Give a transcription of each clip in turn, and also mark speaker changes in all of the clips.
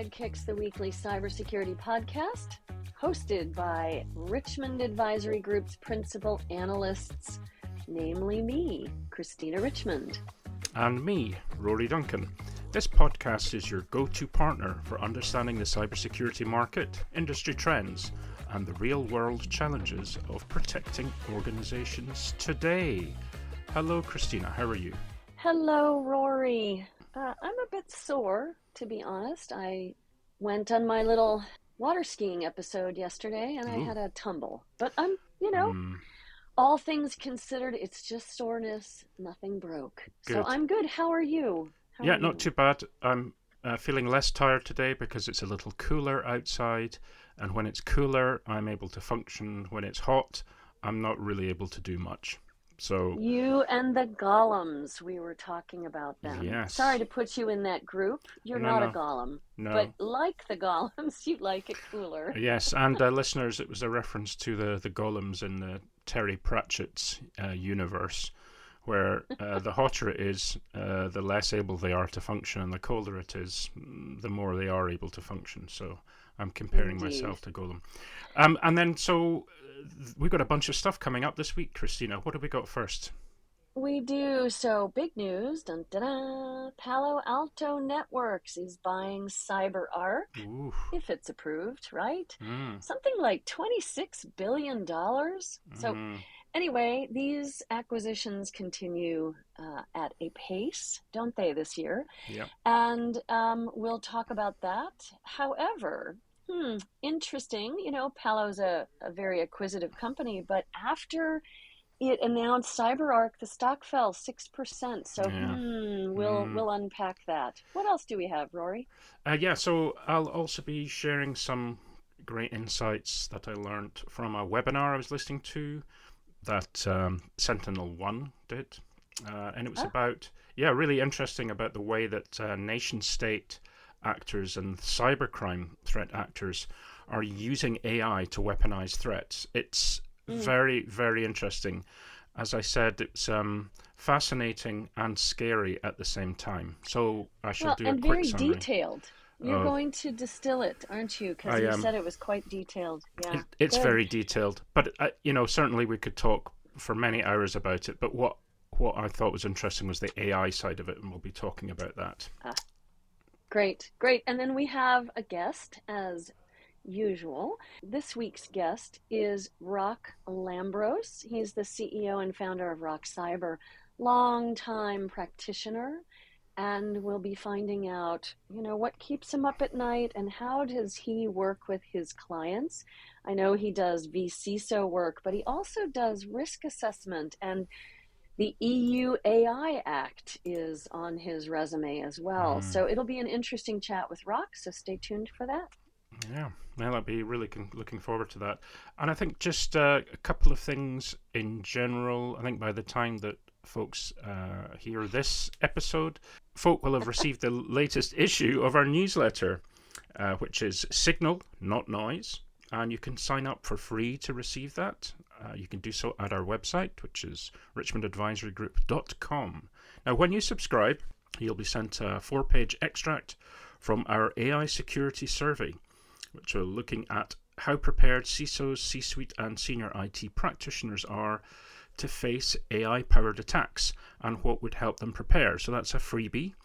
Speaker 1: Sidekicks, the weekly cybersecurity podcast, hosted by Richmond Advisory Group's principal analysts, namely me, Christina Richmond.
Speaker 2: And me, Rory Duncan. This podcast is your go-to partner for understanding the cybersecurity market, industry trends, and the real-world challenges of protecting organizations today. Hello, Christina. How are you?
Speaker 1: Hello, Rory. I'm a bit sore, to be honest. I went on my little water skiing episode yesterday and I had a tumble. But I'm, all things considered, it's just soreness. Nothing broke.
Speaker 2: Good.
Speaker 1: So I'm good. How are you?
Speaker 2: Not too bad. I'm feeling less tired today because it's a little cooler outside. And when it's cooler, I'm able to function. When it's hot, I'm not really able to do much. So
Speaker 1: you and the golems, we were talking about them.
Speaker 2: Yes.
Speaker 1: Sorry to put you in that group. You're not a golem.
Speaker 2: No.
Speaker 1: But like the golems, you like it cooler.
Speaker 2: Yes, and listeners, it was a reference to the golems in the Terry Pratchett's universe, where the hotter it is, the less able they are to function, and the colder it is, the more they are able to function. So I'm comparing myself to Golem. And then, so we've got a bunch of stuff coming up this week, Christina. What have we got first?
Speaker 1: We do. So big news. Dun, dun, dun. Palo Alto Networks is buying CyberArk, if it's approved, right? Something like $26 billion. So anyway, these acquisitions continue at a pace, don't they, this year?
Speaker 2: Yeah.
Speaker 1: And we'll talk about that. However, interesting, Palo's a very acquisitive company, but after it announced CyberArk, the stock fell 6%. So we'll unpack that. What else do we have, Rory?
Speaker 2: So I'll also be sharing some great insights that I learned from a webinar I was listening to that SentinelOne did. And it was about, really interesting about the way that nation-state actors and cybercrime threat actors are using AI to weaponize threats. It's very, very interesting. As I said, it's fascinating and scary at the same time. So I shall do a quick
Speaker 1: very
Speaker 2: summary.
Speaker 1: Detailed. You're going to distill it, aren't you? Because you said it was quite detailed. Yeah,
Speaker 2: it's very detailed. But certainly we could talk for many hours about it. But what I thought was interesting was the AI side of it, and we'll be talking about that.
Speaker 1: Great. And then we have a guest, as usual. This week's guest is Rock Lambros. He's the CEO and founder of Rock Cyber, longtime practitioner, and we'll be finding out, what keeps him up at night and how does he work with his clients. I know he does vCISO work, but he also does risk assessment, and the EU AI Act is on his resume as well. So it'll be an interesting chat with Rock, so stay tuned for that.
Speaker 2: Yeah, I'll be really looking forward to that. And I think just a couple of things in general. I think by the time that folks hear this episode, folk will have received the latest issue of our newsletter, which is Signal, Not Noise. And you can sign up for free to receive that. You can do so at our website, which is richmondadvisorygroup.com. Now, when you subscribe, you'll be sent a 4-page extract from our AI security survey, which are looking at how prepared CISOs, C-suite, and senior IT practitioners are to face AI-powered attacks and what would help them prepare. So that's a freebie.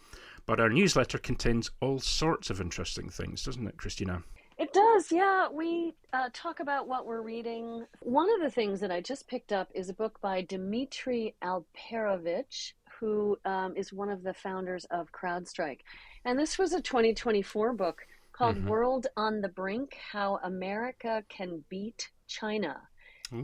Speaker 2: But our newsletter contains all sorts of interesting things, doesn't it, Christina?
Speaker 1: It does, yeah. We talk about what we're reading. One of the things that I just picked up is a book by Dmitry Alperovich, who is one of the founders of CrowdStrike. And this was a 2024 book called World on the Brink, How America Can Beat China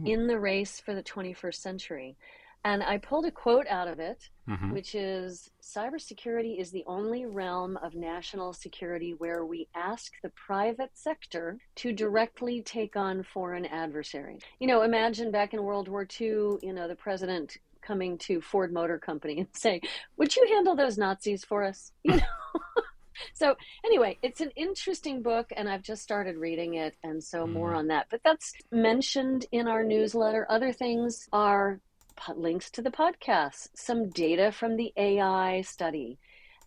Speaker 1: in the Race for the 21st Century. And I pulled a quote out of it, which is, cybersecurity is the only realm of national security where we ask the private sector to directly take on foreign adversaries. Imagine back in World War II, the president coming to Ford Motor Company and saying, would you handle those Nazis for us? So anyway, it's an interesting book and I've just started reading it, and so more on that. But that's mentioned in our newsletter. Other things are links to the podcast, some data from the AI study,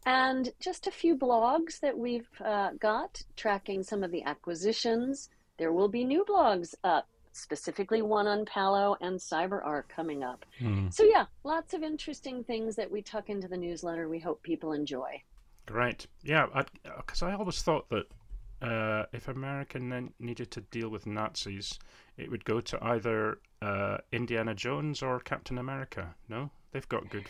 Speaker 1: and just a few blogs that we've got tracking some of the acquisitions. There will be new blogs up, specifically one on Palo and CyberArk coming up.
Speaker 2: Hmm.
Speaker 1: So, yeah, lots of interesting things that we tuck into the newsletter we hope people enjoy.
Speaker 2: Great. Yeah, because I always thought that if America needed to deal with Nazis, it would go to either Indiana Jones or Captain America. No, they've got good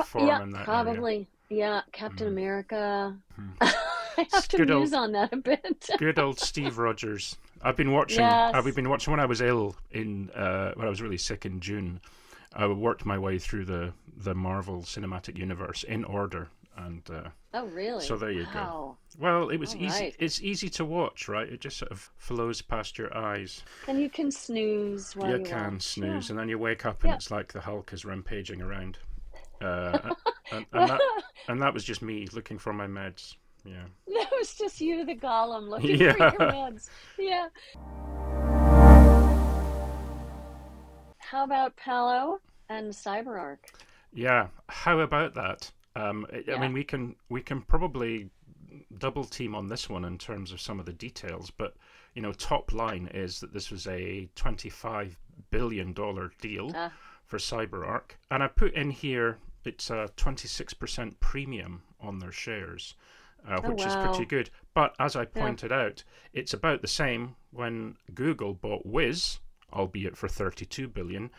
Speaker 2: form
Speaker 1: Yeah,
Speaker 2: in that area.
Speaker 1: probably. Yeah, Captain
Speaker 2: Mm.
Speaker 1: America.
Speaker 2: Hmm.
Speaker 1: I have to
Speaker 2: Good
Speaker 1: muse
Speaker 2: old,
Speaker 1: on that a bit.
Speaker 2: good old Steve Rogers. I've been watching. I've
Speaker 1: Yes.
Speaker 2: been watching when I was ill when I was really sick in June. I worked my way through the Marvel Cinematic Universe in order, and
Speaker 1: Oh,
Speaker 2: so
Speaker 1: really?
Speaker 2: there you go.
Speaker 1: Wow.
Speaker 2: Well, it was
Speaker 1: All
Speaker 2: easy.
Speaker 1: right.
Speaker 2: It's easy to watch, right? It just sort of flows past your eyes.
Speaker 1: And you can snooze while
Speaker 2: You
Speaker 1: you
Speaker 2: can
Speaker 1: watch. Yeah.
Speaker 2: snooze, and then you wake up, and
Speaker 1: Yeah.
Speaker 2: it's like the Hulk is rampaging around. Uh, and, and
Speaker 1: Well,
Speaker 2: that and that was just me looking for my meds. Yeah.
Speaker 1: that was just you, the golem, looking for your
Speaker 2: Yeah.
Speaker 1: meds. Yeah. How about Palo and CyberArk?
Speaker 2: Yeah. How about that? I
Speaker 1: Yeah.
Speaker 2: mean, we can probably double team on this one in terms of some of the details, but top line is that this was a $25 billion deal
Speaker 1: Uh,
Speaker 2: for CyberArk, and I put in here it's a 26% premium on their shares,
Speaker 1: oh,
Speaker 2: which is pretty
Speaker 1: wow.
Speaker 2: good. But as I
Speaker 1: Yeah.
Speaker 2: pointed out, it's about the same when Google bought Wiz, albeit for 32 billion.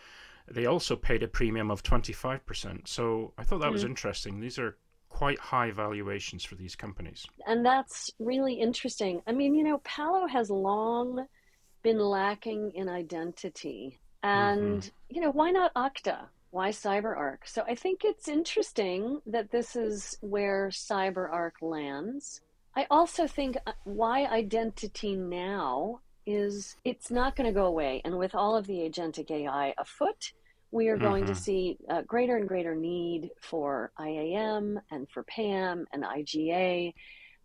Speaker 2: They also paid a premium of 25%. So I thought that was
Speaker 1: Hmm.
Speaker 2: interesting. These are quite high valuations for these companies.
Speaker 1: And that's really interesting. I mean, Palo has long been lacking in identity.
Speaker 2: Hmm.
Speaker 1: And, why not Okta? Why CyberArk? So I think it's interesting that this is where CyberArk lands. I also think why identity now is it's not going to go away. And with all of the agentic AI afoot, we are going to
Speaker 2: Hmm.
Speaker 1: see greater and greater need for IAM and for PAM and IGA.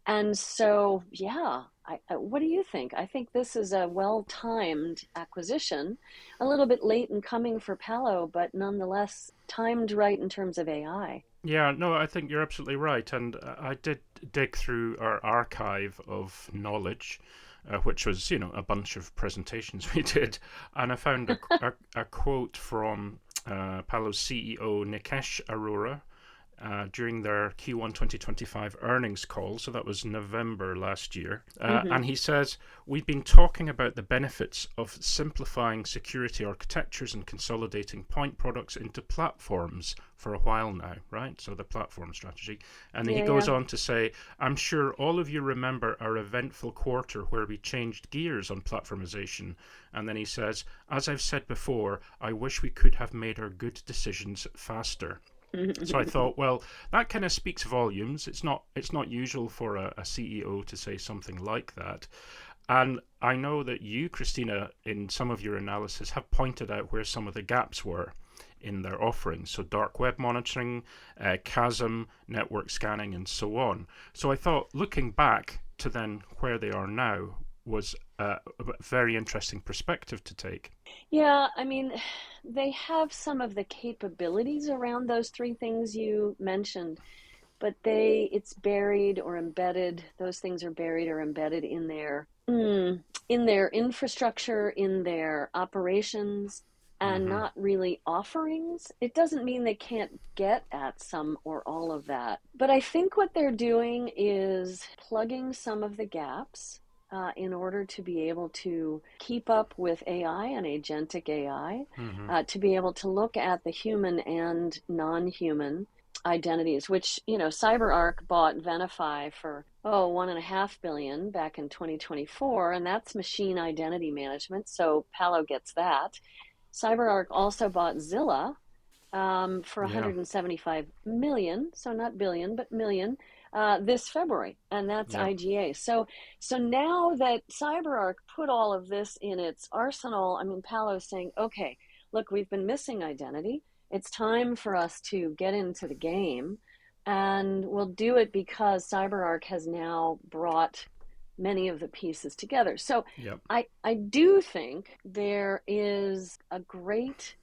Speaker 1: And so, yeah, what do you think? I think this is a well-timed acquisition, a little bit late in coming for Palo, but nonetheless timed right in terms of AI.
Speaker 2: Yeah, no, I think you're absolutely right. And I did dig through our archive of knowledge, which was, a bunch of presentations we did. And I found a quote from Palo's CEO, Nikesh Arora, during their Q1 2025 earnings call. So that was November last year.
Speaker 1: Mm-hmm.
Speaker 2: And he says, we've been talking about the benefits of simplifying security architectures and consolidating point products into platforms for a while now, right? So the platform strategy. And then he
Speaker 1: Yeah,
Speaker 2: goes
Speaker 1: yeah.
Speaker 2: on to say, I'm sure all of you remember our eventful quarter where we changed gears on platformization. And then he says, as I've said before, I wish we could have made our good decisions faster. So I thought, well, that kind of speaks volumes. It's not usual for a CEO to say something like that. And I know that you, Christina, in some of your analysis, have pointed out where some of the gaps were in their offerings. So dark web monitoring, chasm, network scanning, and so on. So I thought, looking back to then where they are now, was a very interesting perspective to take.
Speaker 1: Yeah, I mean, they have some of the capabilities around those three things you mentioned, but it's buried or embedded. Those things are buried or embedded in their infrastructure, in their operations, and
Speaker 2: Hmm.
Speaker 1: not really offerings. It doesn't mean they can't get at some or all of that. But I think what they're doing is plugging some of the gaps in order to be able to keep up with AI and agentic AI,
Speaker 2: Hmm.
Speaker 1: to be able to look at the human and non-human identities, which, CyberArk bought Venafi for, 1.5 billion back in 2024, and that's machine identity management. So Palo gets that. CyberArk also bought Zilla for
Speaker 2: Yeah.
Speaker 1: 175 million, so not billion, but million, this February, and that's
Speaker 2: Yeah.
Speaker 1: IGA. So now that CyberArk put all of this in its arsenal, I mean, Palo's saying, okay, look, we've been missing identity. It's time for us to get into the game, and we'll do it because CyberArk has now brought many of the pieces together. So
Speaker 2: Yep.
Speaker 1: I do think there is a great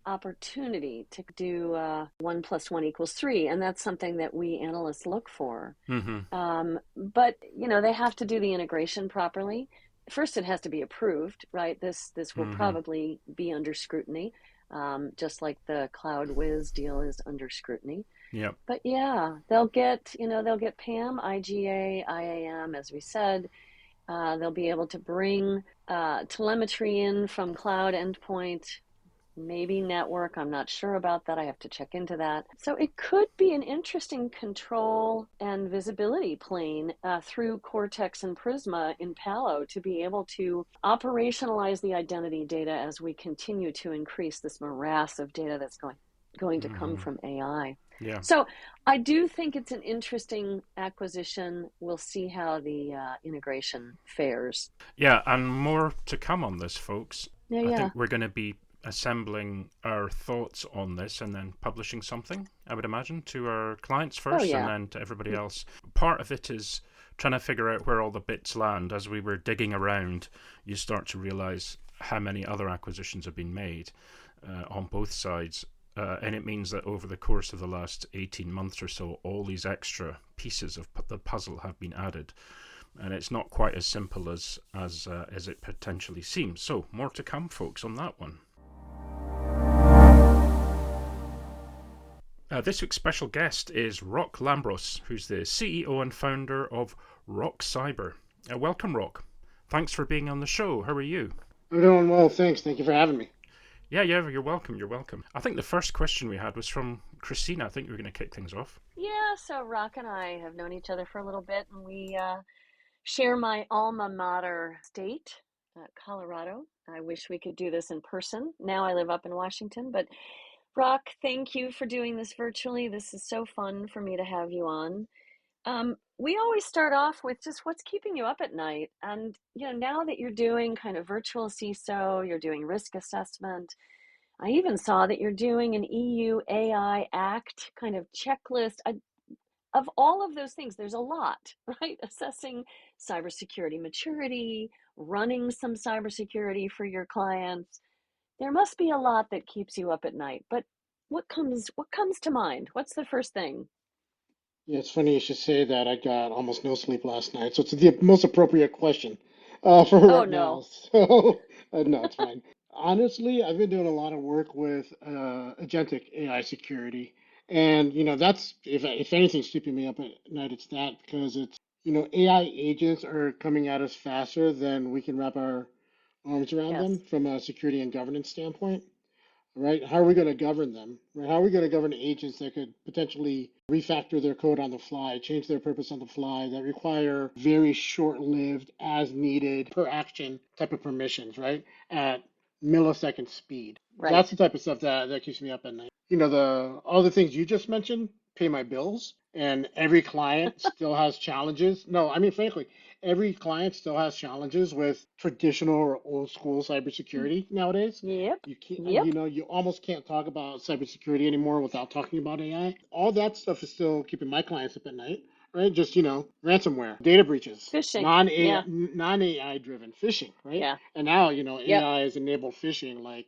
Speaker 1: opportunity to do 1 + 1 = 3, and that's something that we analysts look for.
Speaker 2: Mm-hmm.
Speaker 1: But they have to do the integration properly. First, it has to be approved, right? This will
Speaker 2: Mm-hmm.
Speaker 1: probably be under scrutiny, just like the Cloud Wiz deal is under scrutiny.
Speaker 2: Yep.
Speaker 1: But yeah, they'll get PAM, IGA, IAM, as we said. They'll be able to bring telemetry in from cloud endpoint, maybe network. I'm not sure about that. I have to check into that. So it could be an interesting control and visibility plane through Cortex and Prisma in Palo to be able to operationalize the identity data as we continue to increase this morass of data that's going to come
Speaker 2: Mm-hmm.
Speaker 1: from AI.
Speaker 2: Yeah.
Speaker 1: So I do think it's an interesting acquisition. We'll see how the integration fares.
Speaker 2: Yeah, and more to come on this, folks.
Speaker 1: Yeah,
Speaker 2: I
Speaker 1: yeah.
Speaker 2: think we're going to be assembling our thoughts on this and then publishing something, I would imagine, to our clients
Speaker 1: Oh,
Speaker 2: first and
Speaker 1: yeah.
Speaker 2: then to everybody else. Part of it is trying to figure out where all the bits land. As we were digging around, you start to realize how many other acquisitions have been made on both sides. And it means that over the course of the last 18 months or so, all these extra pieces of the puzzle have been added. And it's not quite as simple as it potentially seems. So, more to come, folks, on that one. This week's special guest is Rock Lambros, who's the CEO and founder of Rock Cyber. Welcome, Rock. Thanks for being on the show. How are you?
Speaker 3: I'm doing well, thanks. Thank you for having me.
Speaker 2: Yeah, you're welcome. You're welcome. I think the first question we had was from Christina. I think we were going to kick things off.
Speaker 1: Yeah, so Rock and I have known each other for a little bit, and we share my alma mater state, Colorado. I wish we could do this in person. Now I live up in Washington, but Rock, thank you for doing this virtually. This is so fun for me to have you on. We always start off with just what's keeping you up at night. And, now that you're doing kind of virtual CISO, you're doing risk assessment. I even saw that you're doing an EU AI Act kind of checklist. Of all of those things, there's a lot, right? Assessing cybersecurity maturity, running some cybersecurity for your clients. There must be a lot that keeps you up at night. But what comes to mind? What's the first thing?
Speaker 3: Yeah, it's funny you should say that. I got almost no sleep last night, so it's the most appropriate question for
Speaker 1: Oh
Speaker 3: right now.
Speaker 1: no.
Speaker 3: So, no, it's fine. Honestly, I've been doing a lot of work with agentic AI security, and that's if anything's keeping me up at night, it's that because it's AI agents are coming at us faster than we can wrap our arms around them
Speaker 1: Yes.
Speaker 3: from a security and governance standpoint. Right? How are we going to govern them? Right? How are we going to govern agents that could potentially refactor their code on the fly, change their purpose on the fly, that require very short-lived, as needed, per action type of permissions, right? At millisecond speed. That's
Speaker 1: Right.
Speaker 3: the type of stuff that keeps me up at night. The all the things you just mentioned pay my bills, and every client still has challenges. No, I mean, frankly, every client still has challenges with traditional or old school cybersecurity nowadays.
Speaker 1: Yep.
Speaker 3: You can't,
Speaker 1: Yep.
Speaker 3: you almost can't talk about cybersecurity anymore without talking about AI. All that stuff is still keeping my clients up at night, right? Just, ransomware, data breaches,
Speaker 1: Fishing.
Speaker 3: non-AI,
Speaker 1: Yeah.
Speaker 3: non-AI driven phishing, right?
Speaker 1: Yeah.
Speaker 3: And now,
Speaker 1: Yep.
Speaker 3: AI has enabled phishing like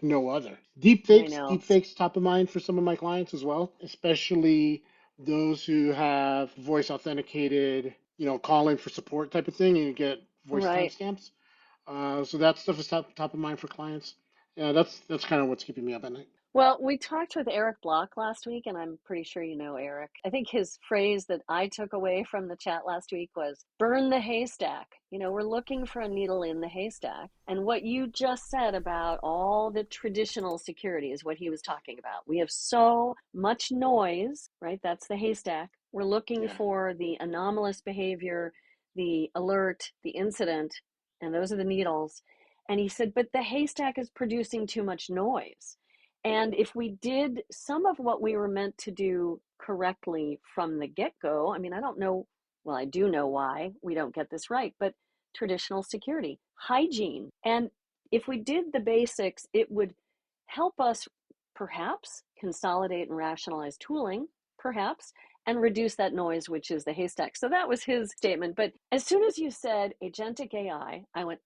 Speaker 3: no other.
Speaker 1: I
Speaker 3: Deep
Speaker 1: know.
Speaker 3: fakes top of mind for some of my clients as well, especially those who have voice authenticated, calling for support type of thing, and you get voice
Speaker 1: Right.
Speaker 3: timestamps. So that stuff is top of mind for clients. Yeah, that's kind of what's keeping me up at night.
Speaker 1: Well, we talked with Eric Block last week, and I'm pretty sure you know Eric. I think his phrase that I took away from the chat last week was burn the haystack. We're looking for a needle in the haystack. And what you just said about all the traditional security is what he was talking about. We have so much noise, right? That's the haystack. We're looking
Speaker 3: Yeah.
Speaker 1: for the anomalous behavior, the alert, the incident, and those are the needles. And he said, but the haystack is producing too much noise. And if we did some of what we were meant to do correctly from the get go, I mean, I don't know, well, I do know why we don't get this right, but traditional security, hygiene. And if we did the basics, it would help us perhaps consolidate and rationalize tooling, perhaps, and reduce that noise, which is the haystack. So that was his statement. But as soon as you said agentic AI, I went,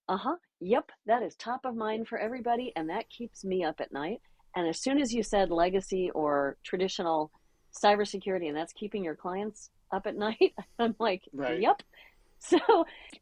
Speaker 1: yep, that is top of mind for everybody. And that keeps me up at night. And as soon as you said legacy or traditional cybersecurity, and that's keeping your clients up at night, I'm like,
Speaker 3: Right.
Speaker 1: yep. So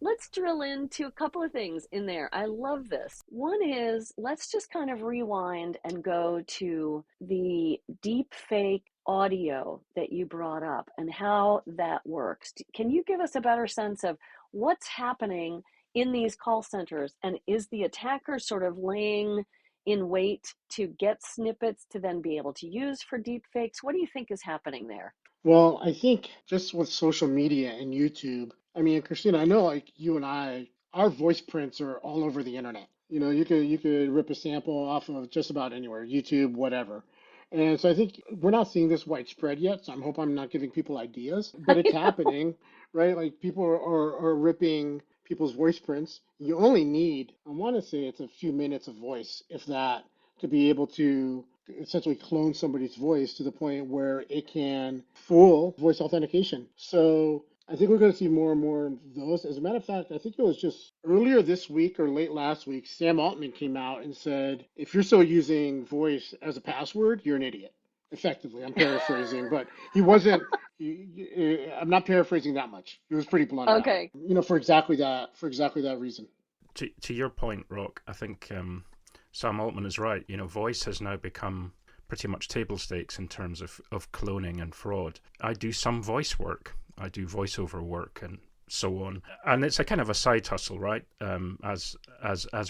Speaker 1: let's drill into a couple of things in there. I love this. One is let's just kind of rewind and go to the deep fake audio that you brought up and how that works. Can you give us a better sense of what's happening in these call centers? And is the attacker sort of laying in wait to get snippets to then be able to use for deep fakes? What do you think is happening there?
Speaker 3: Well, I think just with social media and YouTube, I mean, Christina, I know like you and I, our voice prints are all over the internet. You could rip a sample off of just about anywhere, YouTube, whatever. And so I think we're not seeing this widespread yet, so I hope I'm not giving people ideas, but it's
Speaker 1: I know.
Speaker 3: happening, right? Like people are ripping people's voice prints. You only need, I want to say it's a few minutes of voice, if that, to be able to essentially clone somebody's voice to the point where it can fool voice authentication. So I think we're going to see more and more of those. As a matter of fact, I think it was just earlier this week or late last week, Sam Altman came out and said, if you're still using voice as a password, you're an idiot. Effectively, I'm paraphrasing, but he wasn't. I'm not paraphrasing that much. He was pretty blunt about it.
Speaker 1: Okay.
Speaker 3: For exactly that reason.
Speaker 2: To your point, Rock, I think Sam Altman is right. Voice has now become pretty much table stakes in terms of cloning and fraud. I do some voice work. I do voiceover work and so on, and it's a kind of a side hustle, right? As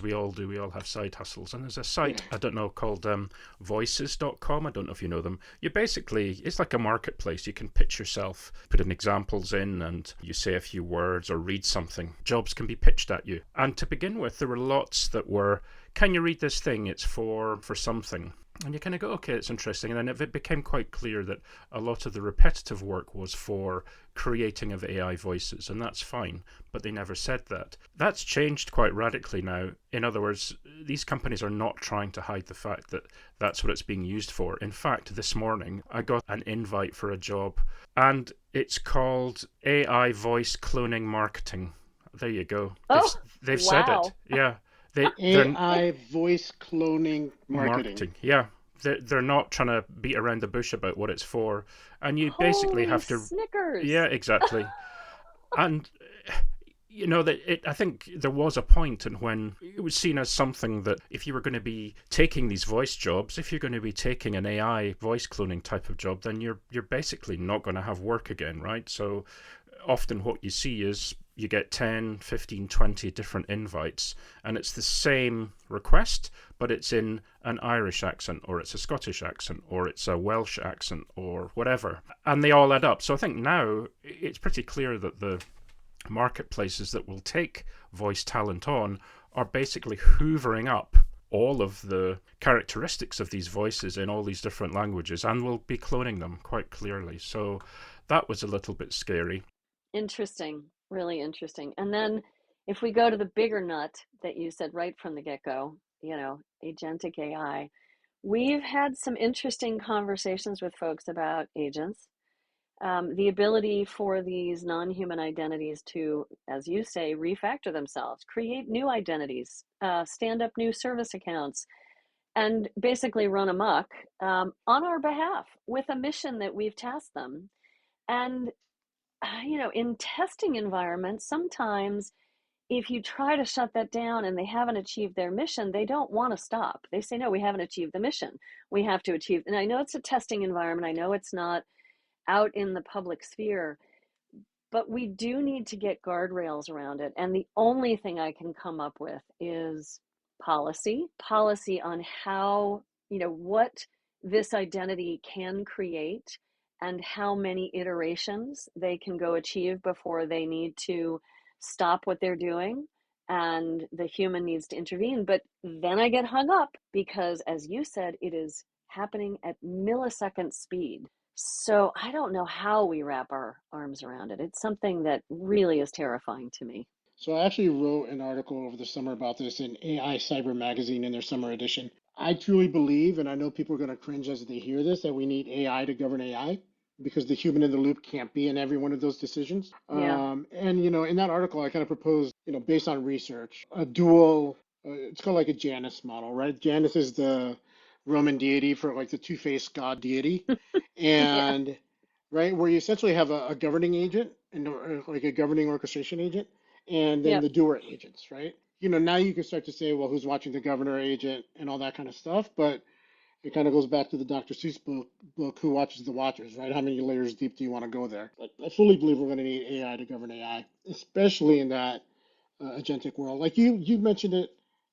Speaker 2: we all do, we all have side hustles. And there's a
Speaker 3: Yeah.
Speaker 2: site I don't know called voices.com. I don't know if you know them. It's like a marketplace. You can pitch yourself, put in examples in, and you say a few words or read something. Jobs can be pitched at you. And to begin with, there were lots that were, can you read this thing? It's for something. And you kind of go, okay, it's interesting. And then it became quite clear that a lot of the repetitive work was for creating of AI voices, and that's fine, but they never said that. That's changed quite radically now. In other words, these companies are not trying to hide the fact that that's what it's being used for. In fact, this morning, I got an invite for a job, and it's called AI Voice Cloning Marketing. There you go.
Speaker 1: Oh,
Speaker 2: They've said it.
Speaker 1: wow.
Speaker 2: Yeah. They're
Speaker 3: AI voice cloning marketing.
Speaker 2: marketing. Yeah. They're not trying to beat around the bush about what it's for. And you basically
Speaker 1: Holy
Speaker 2: have to, yeah,
Speaker 1: Snickers.
Speaker 2: exactly. And I think there was a point in when it was seen as something that if you were going to be taking these voice jobs, if you're going to be taking an AI voice cloning type of job, then you're basically not going to have work again, right? So often what you see is you get 10, 15, 20 different invites, and it's the same request, but it's in an Irish accent, or it's a Scottish accent, or it's a Welsh accent, or whatever. And they all add up. So I think now it's pretty clear that the marketplaces that will take voice talent on are basically hoovering up all of the characteristics of these voices in all these different languages and will be cloning them quite clearly. So that was a little bit scary.
Speaker 1: Interesting. Really interesting. And then if we go to the bigger nut that you said right from the get-go, agentic AI, we've had some interesting conversations with folks about agents. The ability for these non-human identities to, as you say, refactor themselves, create new identities, stand up new service accounts, and basically run amok on our behalf with a mission that we've tasked them. And, in testing environments, sometimes if you try to shut that down and they haven't achieved their mission, they don't want to stop. They say, no, we haven't achieved the mission. We have to achieve. And I know it's a testing environment. I know it's not out in the public sphere, but we do need to get guardrails around it. And the only thing I can come up with is policy on how, what this identity can create and how many iterations they can go achieve before they need to stop what they're doing and the human needs to intervene. But then I get hung up because, as you said, it is happening at millisecond speed. So I don't know how we wrap our arms around it. It's something that really is terrifying to me.
Speaker 3: So I actually wrote an article over the summer about this in AI Cyber Magazine in their summer edition. I truly believe, and I know people are going to cringe as they hear this, that we need AI to govern AI. because the human in the loop can't be in every one of those decisions.
Speaker 1: Yeah.
Speaker 3: And in that article, I kind of proposed, based on research, a dual. It's called like a Janus model, right? Janus is the Roman deity for like the two-faced god deity,
Speaker 1: Yeah.
Speaker 3: and right where you essentially have a governing agent and like a governing orchestration agent, and then
Speaker 1: Yep.
Speaker 3: the doer agents, right? Now you can start to say, well, who's watching the governor agent and all that kind of stuff, but it kind of goes back to the Dr. Seuss book, Who Watches the Watchers, right? How many layers deep do you want to go there? But I fully believe we're going to need AI to govern AI, especially in that agentic world. Like you mentioned it.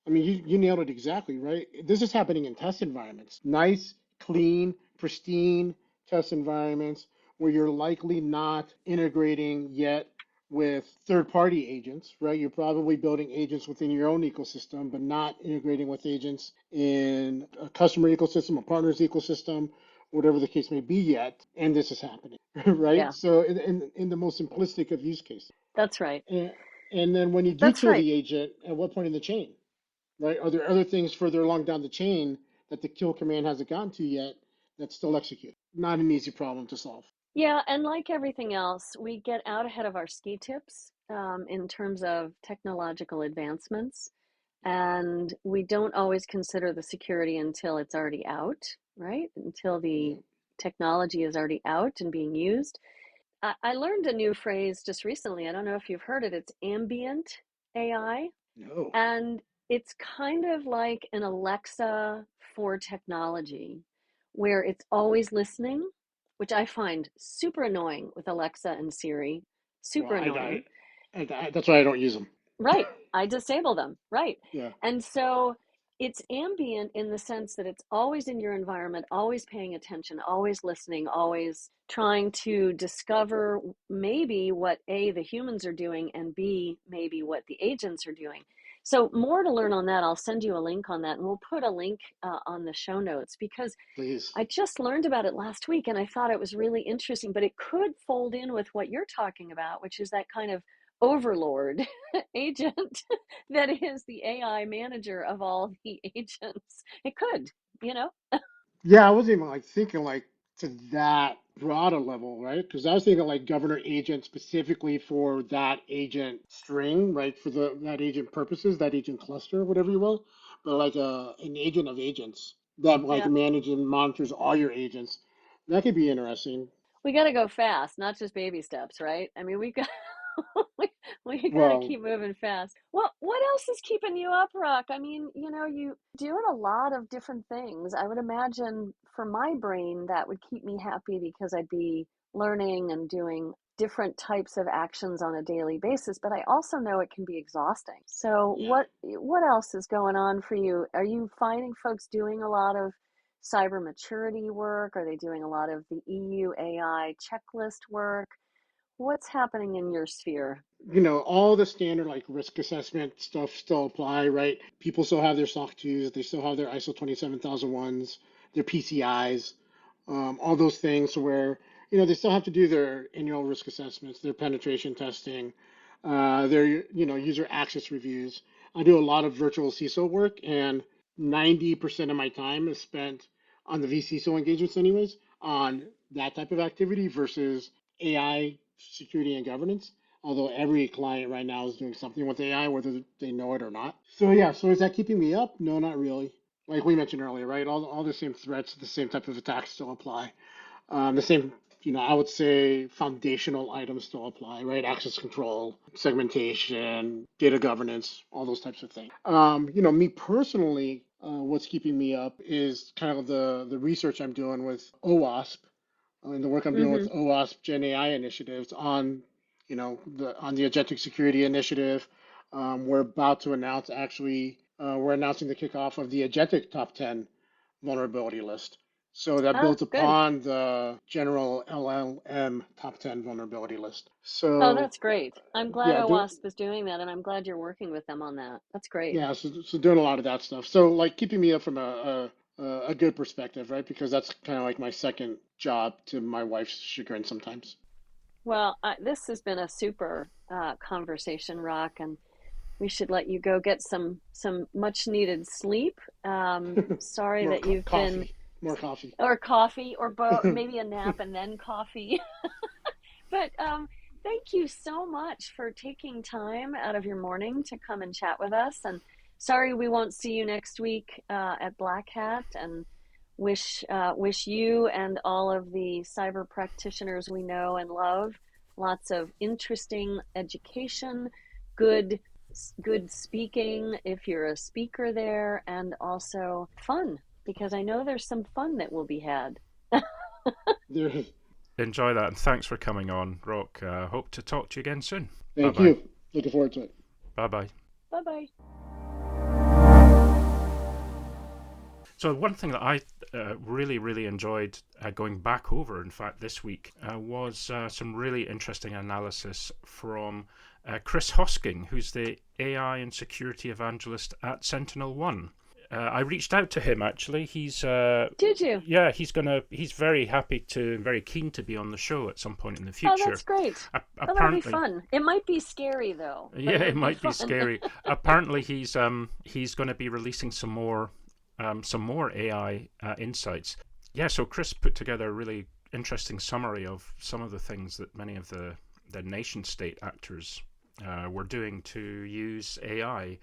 Speaker 3: I mean, you nailed it exactly, right? This is happening in test environments. Nice, clean, pristine test environments where you're likely not integrating yet with third-party agents, right? You're probably building agents within your own ecosystem, but not integrating with agents in a customer ecosystem, a partner's ecosystem, whatever the case may be yet. And this is happening, right?
Speaker 1: Yeah.
Speaker 3: So in the most simplistic of use cases.
Speaker 1: That's right.
Speaker 3: And, and then when you do
Speaker 1: That's
Speaker 3: kill
Speaker 1: right.
Speaker 3: the agent, at what point in the chain, right? Are there other things further along down the chain that the kill command hasn't gotten to yet that's still executed? Not an easy problem to solve.
Speaker 1: Yeah, and like everything else, we get out ahead of our ski tips in terms of technological advancements, and we don't always consider the security until it's already out, right? Until the
Speaker 3: Yeah.
Speaker 1: technology is already out and being used. I learned a new phrase just recently. I don't know if you've heard it. It's ambient AI.
Speaker 3: No.
Speaker 1: And it's kind of like an Alexa for technology, where it's always listening, which I find super annoying with Alexa and Siri.
Speaker 3: Well,
Speaker 1: Super annoying.
Speaker 3: that's why I don't use them.
Speaker 1: Right. I disable them. Right.
Speaker 3: Yeah.
Speaker 1: And so it's ambient in the sense that it's always in your environment, always paying attention, always listening, always trying to discover maybe what A, the humans are doing, and B, maybe what the agents are doing. So, more to learn on that. I'll send you a link on that, and we'll put a link on the show notes because
Speaker 3: Please.
Speaker 1: I just learned about it last week and I thought it was really interesting, but it could fold in with what you're talking about, which is that kind of overlord agent that is the AI manager of all the agents. It could, you know?
Speaker 3: Yeah, I wasn't even like thinking like to that broad a level, right? Because I was thinking like governor agent specifically for that agent string, right? For that agent purposes, that agent cluster, whatever you will. But like an agent of agents that like
Speaker 1: Yeah.
Speaker 3: manages and monitors all your agents. That could be interesting.
Speaker 1: We got to go fast, not just baby steps, right? I mean, we got we, we got to
Speaker 3: Well,
Speaker 1: keep moving fast. Well, what else is keeping you up, Rock? I mean, you doing a lot of different things. I would imagine for my brain that would keep me happy because I'd be learning and doing different types of actions on a daily basis, but I also know it can be exhausting. So
Speaker 3: yeah.
Speaker 1: what else is going on for you? Are you finding folks doing a lot of cyber maturity work? Are they doing a lot of the EU AI checklist work? What's happening in your sphere?
Speaker 3: All the standard like risk assessment stuff still apply, right? People still have their SOC 2s, they still have their ISO 27001s, their PCIs, all those things where, they still have to do their annual risk assessments, their penetration testing, their, user access reviews. I do a lot of virtual CISO work, and 90% of my time is spent on the vCISO engagements anyways, on that type of activity versus AI security and governance, although every client right now is doing something with AI, whether they know it or not. So yeah, so is that keeping me up? No, not really. Like we mentioned earlier, right? All the same threats, the same type of attacks still apply. The same, I would say foundational items still apply, right? Access control, segmentation, data governance, all those types of things. Me personally, what's keeping me up is kind of the research I'm doing with OWASP and the work I'm doing with
Speaker 1: Mm-hmm.
Speaker 3: OWASP Gen AI initiatives on, on the agentic security initiative. We're about to announce actually, we're announcing the kickoff of the agentic top 10 vulnerability list. So that
Speaker 1: Ah,
Speaker 3: builds
Speaker 1: good.
Speaker 3: upon the general LLM top 10 vulnerability list.
Speaker 1: Oh,
Speaker 3: So
Speaker 1: that's great. I'm glad
Speaker 3: yeah,
Speaker 1: OWASP is doing that, and I'm glad you're working with them on that. That's great.
Speaker 3: so doing a lot of that stuff. So like keeping me up from a good perspective, right? Because that's kind of like my second job to my wife's chagrin sometimes.
Speaker 1: Well, this has been a super conversation, Rock, and we should let you go get some much needed sleep. Sorry
Speaker 3: Or
Speaker 1: that you've been
Speaker 3: coffee. More coffee.
Speaker 1: or coffee, or maybe a nap and then coffee. But thank you so much for taking time out of your morning to come and chat with us. And sorry we won't see you next week at Black Hat. And wish you and all of the cyber practitioners we know and love lots of interesting education, good speaking if you're a speaker there, and also fun, because I know there's some fun that will be had.
Speaker 3: There.
Speaker 2: Enjoy that, and thanks for coming on, Rock. Hope to talk to you again soon.
Speaker 3: Thank
Speaker 2: Bye-bye.
Speaker 3: you. Looking forward to it.
Speaker 2: Bye-bye.
Speaker 1: Bye-bye.
Speaker 2: So one thing that I really enjoyed going back over, in fact, this week, was some really interesting analysis from Chris Hosking, who's the AI and security evangelist at SentinelOne. I reached out to him, actually. He's
Speaker 1: Did you?
Speaker 2: Yeah, he's very keen to be on the show at some point in the future.
Speaker 1: Oh, that's great. That'll be fun. It might be scary though.
Speaker 2: Yeah, it might be scary. Apparently, he's going to be releasing some more AI insights. Yeah, so Chris put together a really interesting summary of some of the things that many of the nation state actors were doing to use AI,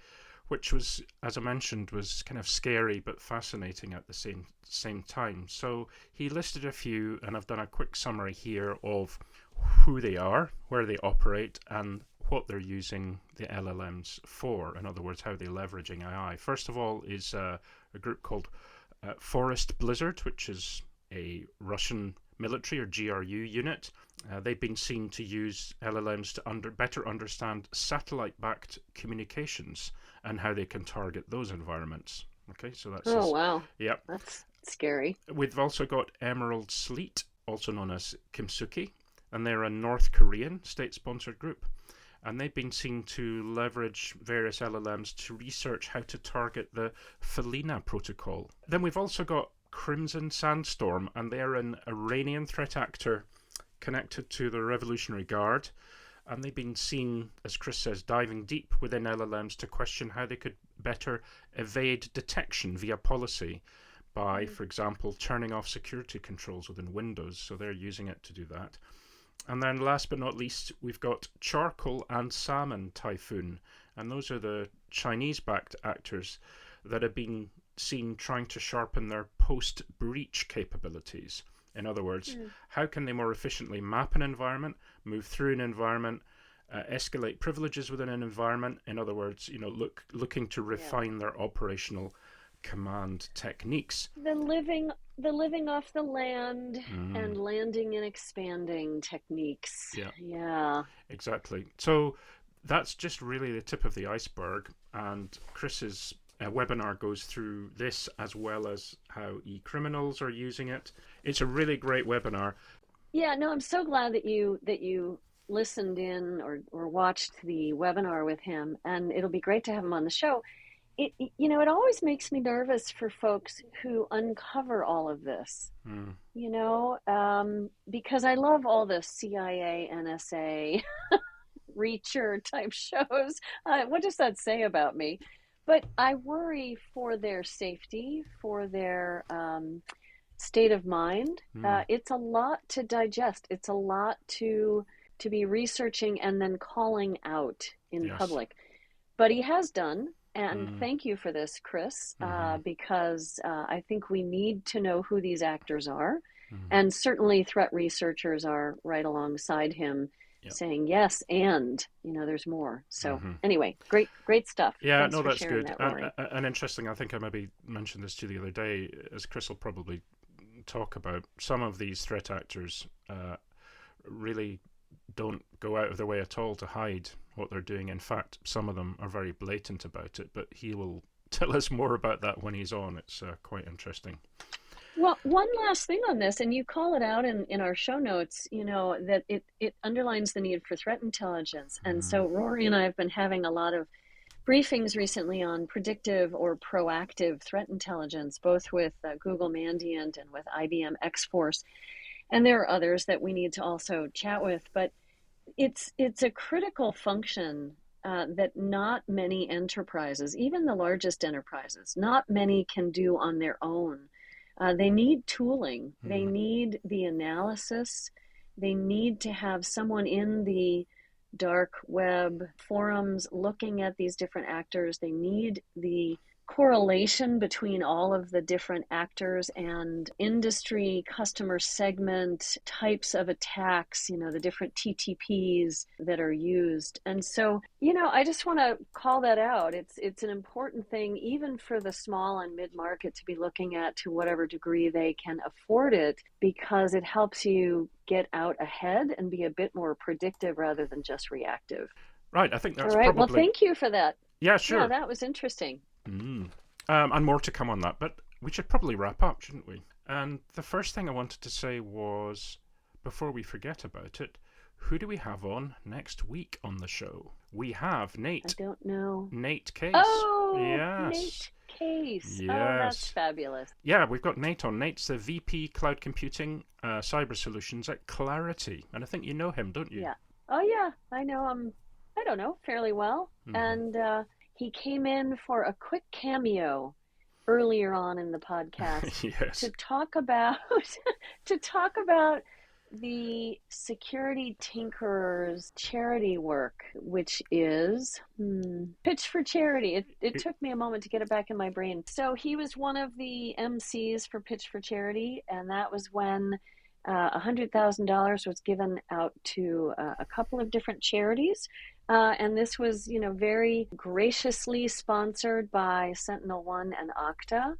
Speaker 2: which was, as I mentioned, was kind of scary but fascinating at the same time. So he listed a few, and I've done a quick summary here of who they are, where they operate, and what they're using the LLMs for. In other words, how they're leveraging AI. First of all is a group called Forest Blizzard, which is a Russian military or GRU unit. They've been seen to use LLMs to better understand satellite-backed communications and how they can target those environments. Okay, so that's...
Speaker 1: Oh, wow.
Speaker 2: Yep.
Speaker 1: That's scary.
Speaker 2: We've also got Emerald Sleet, also known as Kimsuki, and they're a North Korean state-sponsored group. And they've been seen to leverage various LLMs to research how to target the Felina protocol. Then we've also got Crimson Sandstorm, and they're an Iranian threat actor connected to the Revolutionary Guard. And they've been seen, as Chris says, diving deep within LLMs to question how they could better evade detection via policy by, for example, turning off security controls within Windows. So they're using it to do that. And then last but not least, we've got Charcoal and Salmon Typhoon. And those are the Chinese-backed actors that have been seen trying to sharpen their post-breach capabilities. In other words, how can they more efficiently map an environment, move through an environment, escalate privileges within an environment? In other words, looking to refine their operational command techniques.
Speaker 1: The living off the land and landing and expanding techniques. Yeah.
Speaker 2: Exactly. So that's just really the tip of the iceberg, and Chris's webinar goes through this as well as how e-criminals are using it. It's a really great webinar.
Speaker 1: Yeah, no, I'm so glad that you listened in or watched the webinar with him, and it'll be great to have him on the show. It always makes me nervous for folks who uncover all of this, because I love all the CIA, NSA, Reacher type shows. What does that say about me? But I worry for their safety, for their state of mind. It's a lot to digest. It's a lot to be researching and then calling out in public. But he has done. And thank you for this, Chris, because I think we need to know who these actors are. And certainly threat researchers are right alongside him saying, yes, and, there's more. So anyway, great stuff.
Speaker 2: Yeah,
Speaker 1: Thanks
Speaker 2: no,
Speaker 1: for
Speaker 2: that's
Speaker 1: sharing
Speaker 2: good.
Speaker 1: that, Rory.
Speaker 2: And interesting, I think I maybe mentioned this to you the other day, as Chris will probably talk about, some of these threat actors really don't go out of their way at all to hide what they're doing. In fact, some of them are very blatant about it, but he will tell us more about that when he's on. It's quite interesting.
Speaker 1: Well, one last thing on this, and you call it out in our show notes, that it underlines the need for threat intelligence. And so Rory and I have been having a lot of briefings recently on predictive or proactive threat intelligence, both with Google Mandiant and with IBM X-Force. And there are others that we need to also chat with, but it's a critical function that not many enterprises, even the largest enterprises, not many can do on their own. They need tooling. They need the analysis. They need to have someone in the dark web forums looking at these different actors. They need the correlation between all of the different actors and industry, customer segment, types of attacks, the different TTPs that are used. And so, I just want to call that out. It's an important thing, even for the small and mid-market, to be looking at to whatever degree they can afford it, because it helps you get out ahead and be a bit more predictive rather than just reactive.
Speaker 2: Right, I think that's
Speaker 1: all right.
Speaker 2: probably...
Speaker 1: Well, thank you for that.
Speaker 2: Yeah, sure.
Speaker 1: Yeah, that was interesting.
Speaker 2: And more to come on that, but we should probably wrap up, shouldn't we? And the first thing I wanted to say was, before we forget about it, who do we have on next week on the show? We have Nate.
Speaker 1: I don't know.
Speaker 2: Nate Case.
Speaker 1: Oh,
Speaker 2: yes.
Speaker 1: Nate Case.
Speaker 2: Yes.
Speaker 1: Oh, that's fabulous.
Speaker 2: Yeah, we've got Nate on. Nate's the VP Cloud Computing Cyber Solutions at Clarity. And I think you know him, don't you?
Speaker 1: Yeah. Oh, yeah. I know him, I don't know, fairly well. And he came in for a quick cameo earlier on in the podcast
Speaker 2: yes.
Speaker 1: to talk about the Security Tinkerers charity work, which is Pitch for Charity. It took me a moment to get it back in my brain. So he was one of the MCs for Pitch for Charity, and that was when $100,000 was given out to a couple of different charities. And this was, very graciously sponsored by SentinelOne and Okta.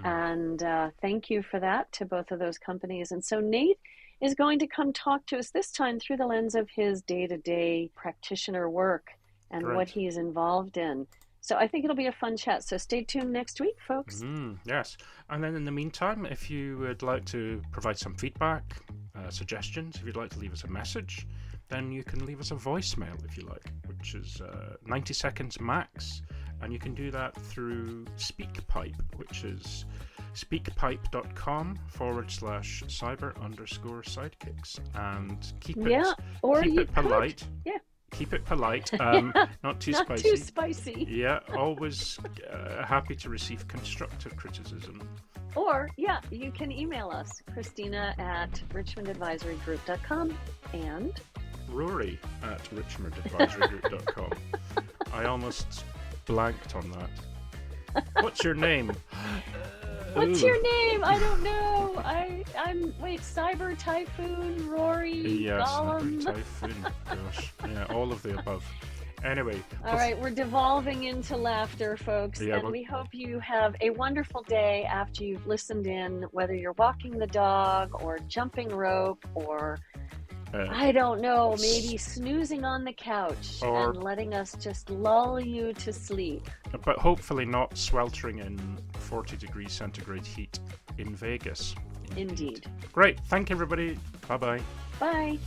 Speaker 1: And thank you for that to both of those companies. And so Nate is going to come talk to us this time through the lens of his day-to-day practitioner work and what he's involved in. So I think it'll be a fun chat. So stay tuned next week, folks.
Speaker 2: Yes. And then in the meantime, if you would like to provide some feedback, suggestions, if you'd like to leave us a message, then you can leave us a voicemail if you like, which is 90 seconds max. And you can do that through SpeakPipe, which is speakpipe.com/cyber_sidekicks. And keep it polite.
Speaker 1: Yeah.
Speaker 2: Keep it polite, not too
Speaker 1: not
Speaker 2: spicy.
Speaker 1: Too spicy.
Speaker 2: Yeah, always happy to receive constructive criticism.
Speaker 1: Or, you can email us, Christina@richmondadvisorygroup.com and
Speaker 2: Rory@richmondadvisorygroup.com. I almost blanked on that. What's your name?
Speaker 1: What's your name? I don't know. I'm Cyber Typhoon, Rory,
Speaker 2: yes,
Speaker 1: Gollum.
Speaker 2: Cyber Typhoon. Gosh, yeah, all of the above. Anyway.
Speaker 1: All right, we're devolving into laughter, folks, and we hope you have a wonderful day after you've listened in, whether you're walking the dog or jumping rope or I don't know, maybe snoozing on the couch and letting us just lull you to sleep.
Speaker 2: But hopefully not sweltering in 40 degrees centigrade heat in Vegas.
Speaker 1: Indeed.
Speaker 2: Great. Thank you, everybody. Bye-bye.
Speaker 1: Bye.